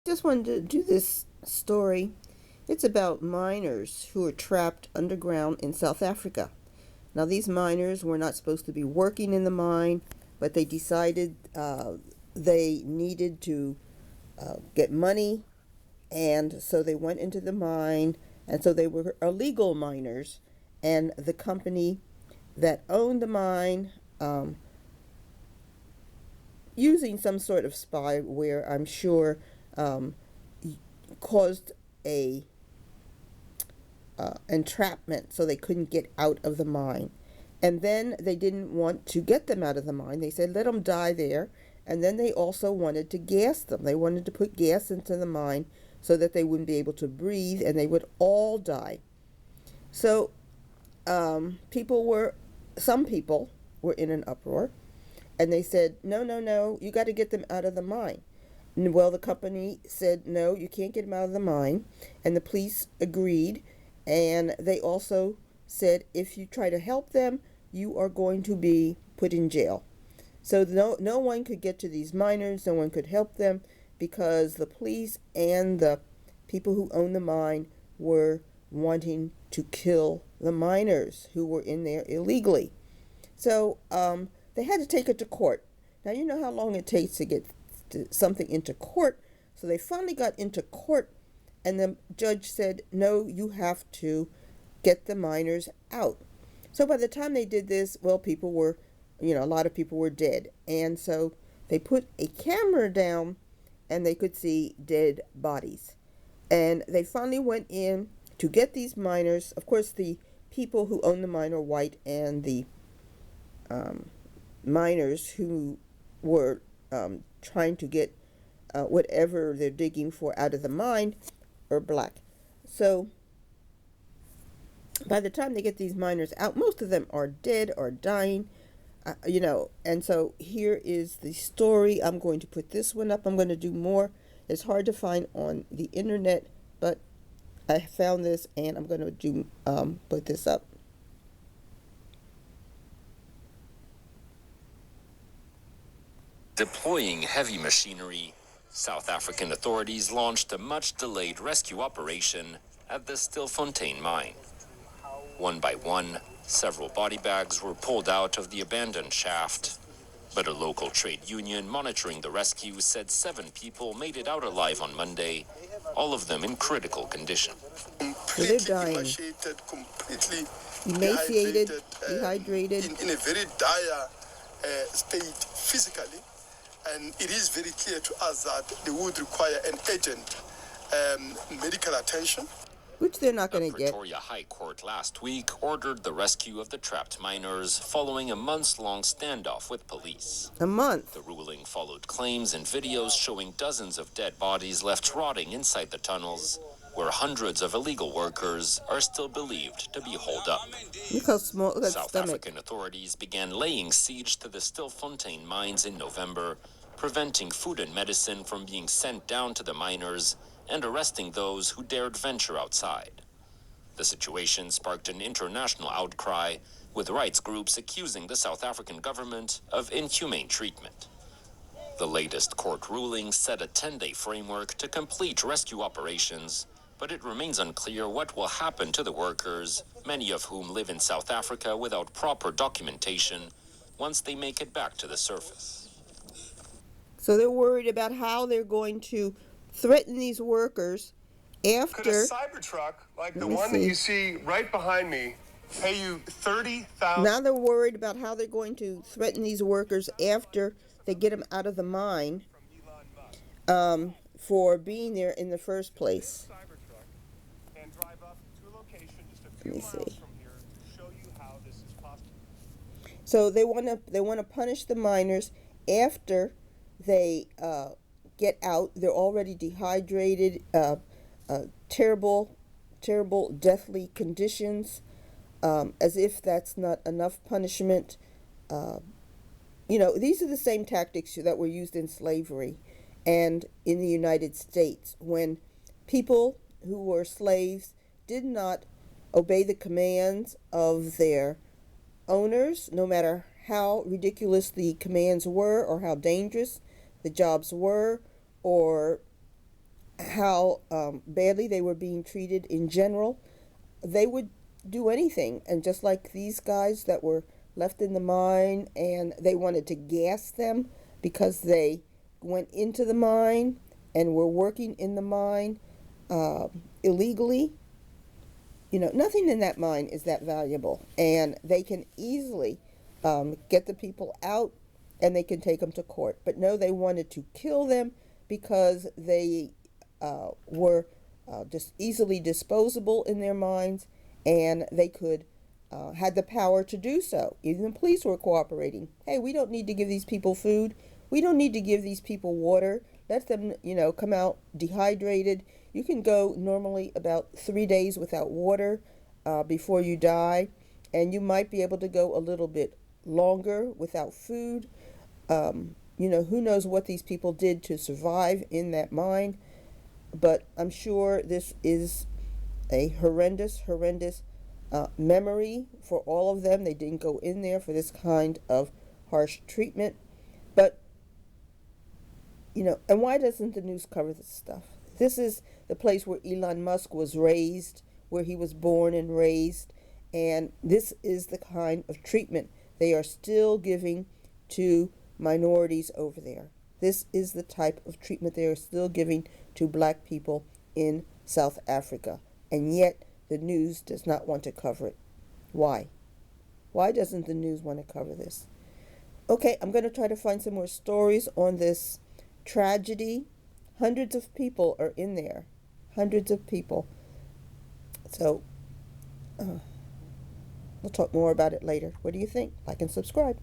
Just wanted to do this story. It's about miners who are trapped underground in South Africa. Now, these miners were not supposed to be working in the mine, but they decided they needed to get money, and so they went into the mine, and so they were illegal miners. And the company that owned the mine, using some sort of spyware, I'm sure, um, caused a entrapment so they couldn't get out of the mine. And then they didn't want to get them out of the mine. They said, let them die there. And then they also wanted to gas them. They wanted to put gas into the mine so that they wouldn't be able to breathe and they would all die. So some people were in an uproar, and they said, no, no, no, you got to get them out of the mine. Well, the company said, no, you can't get them out of the mine. And the police agreed. And they also said, if you try to help them, you are going to be put in jail. So no one could get to these miners. No one could help them because the police and the people who own the mine were wanting to kill the miners who were in there illegally. So they had to take it to court. Now, you know how long it takes to get something into court. So they finally got into court, and the judge said, no, you have to get the miners out. So by the time they did this, well, a lot of people were dead. And so they put a camera down and they could see dead bodies. And they finally went in to get these miners. Of course, the people who own the mine are white, and the miners who were trying to get whatever they're digging for out of the mine are black. So by the time they get these miners out, most of them are dead or dying. And so here is the story. I'm going to put this one up. I'm going to do more. It's hard to find on the internet, but I found this, and I'm going to put this up. Deploying heavy machinery, South African authorities launched a much-delayed rescue operation at the Stilfontein mine. One by one, several body bags were pulled out of the abandoned shaft. But a local trade union monitoring the rescue said 7 people made it out alive on Monday, all of them in critical condition. So they're dying. Completely emaciated, dehydrated. In a very dire state physically. And it is very clear to us that they would require an urgent medical attention, which they're not going to get. Pretoria High Court last week ordered the rescue of the trapped miners following a months-long standoff with police. A month. The ruling followed claims and videos showing dozens of dead bodies left rotting inside the tunnels, where hundreds of illegal workers are still believed to be holed up. Look how small that South stomach. African authorities began laying siege to the Stilfontein mines in November, preventing food and medicine from being sent down to the miners and arresting those who dared venture outside. The situation sparked an international outcry, with rights groups accusing the South African government of inhumane treatment. The latest court ruling set a 10-day framework to complete rescue operations, but it remains unclear what will happen to the workers, many of whom live in South Africa without proper documentation, once they make it back to the surface. So they're worried about how they're going to threaten these workers after. Could a Cybertruck like the one that you see right behind me pay you $30,000? Now they're worried about how they're going to threaten these workers after they get them out of the mine for being there in the first place. Let me see. So they want to punish the miners after they get out. They're already dehydrated, terrible, deathly conditions. As if that's not enough punishment. These are the same tactics that were used in slavery and in the United States when people who were slaves did not obey the commands of their owners, no matter how ridiculous the commands were or how dangerous the jobs were, or how badly they were being treated in general. They would do anything, and just like these guys that were left in the mine, and they wanted to gas them because they went into the mine and were working in the mine illegally. Nothing in that mine is that valuable, and they can easily get the people out, and they can take them to court. But no, they wanted to kill them because they were just easily disposable in their minds, and they could had the power to do so. Even the police were cooperating. Hey, we don't need to give these people food. We don't need to give these people water. Let them, come out dehydrated. You can go normally about 3 days without water before you die, and you might be able to go a little bit longer without food. Who knows what these people did to survive in that mine, but I'm sure this is a horrendous memory for all of them. They didn't go in there for this kind of harsh treatment, but and why doesn't the news cover this stuff? This is the place where Elon Musk was raised, where he was born and raised, and this is the kind of treatment they are still giving to minorities over there. This is the type of treatment they are still giving to black people in South Africa, and yet the news does not want to cover it. Why? Why doesn't the news want to cover this? Okay, I'm going to try to find some more stories on this tragedy. Hundreds of people are in there. Hundreds of people. So, we'll talk more about it later. What do you think? Like and subscribe.